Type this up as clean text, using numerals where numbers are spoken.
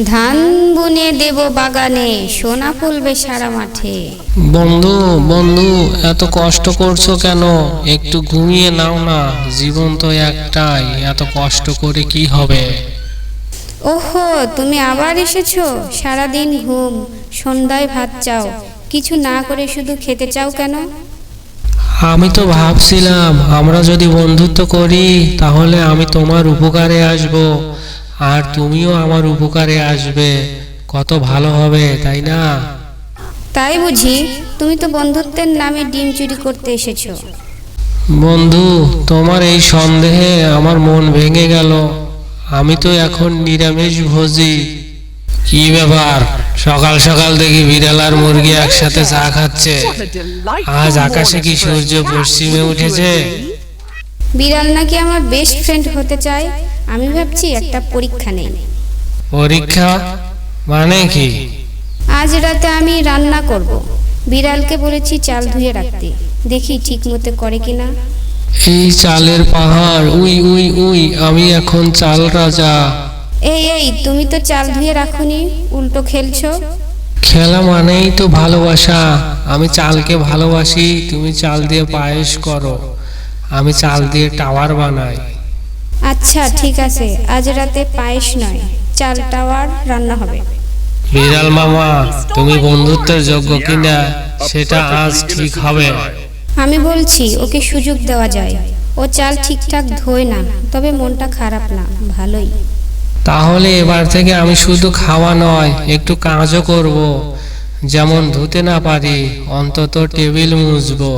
ধান বুনে দেব বাগানে, সোনা ফলবে সারা মাঠে। বন্ধু বন্ধু, এত কষ্ট করছো কেন? একটু ঘুমিয়ে নাও না, জীবন তো একটাই, এত কষ্ট করে কি হবে? ওহো, তুমি আবার এসেছো। সারাদিন ঘুম, সন্ধ্যায় ভাত চাও, কিছু না করে শুধু খেতে চাও কেন? আমি তো ভাবছিলাম আমরা যদি বন্ধুত্ব করি তাহলে আমি তোমার উপকারে আসব, আর তুমিও আমার উপকারে আসবে। কত ভালো হবে, তাই না? তাই বুঝি? তুমি তো বন্ধুত্বের নামে ডিম চুরি করতে এসেছো। বন্ধু, তোমার এই সন্দেহে আমার মন ভেঙে গেল। আমি তো এখন নিরামিষ ভোজী। কি ব্যাপার, সকাল সকাল দেখি বিড়াল আর মুরগি একসাথে চা খাচ্ছে। আজ আকাশে কি সূর্য পশ্চিমে উঠেছে? বিড়াল নাকি আমার বেস্ট ফ্রেন্ড হতে চায়। আমি ভাবছি একটা পরীক্ষা নেই। পরীক্ষা মানে কি? আজ রাতে আমি রান্না করব। বিড়ালকে বলেছি চাল ধুয়ে রাখতে, দেখি ঠিক মতো করে কিনা। এই চালের পাহাড়, উই উই উই, আমি এখন চাল রাজা। এই এই, তুমি তো চাল ধুয়ে রাখোনি, উল্টো খেলছো। খেলা মানেই তো ভালোবাসা। আমি চালকে ভালোবাসি, তুমি চাল দিয়ে পায়েস করো, আমি চাল দিয়ে টাওয়ার বানাই। আচ্ছা ঠিক আছে, আজ রাতে পায়েস নয়, চাল টাওয়ার রান্না হবে। বিড়াল মামা, তুমি বন্ধুত্বের যোগ্য কিনা সেটা আজ ঠিক হবে। আমি বলছি ওকে সুযোগ দেওয়া যায়। ও চাল ঠিকঠাক ধোয় না, তবে মনটা খারাপ না, ভালোই। তাহলে এবার থেকে আমি শুধু খাওয়া নয়, একটু কাজও করব। যেমন ধুতে না পারি, অন্তত টেবিল মুছবো।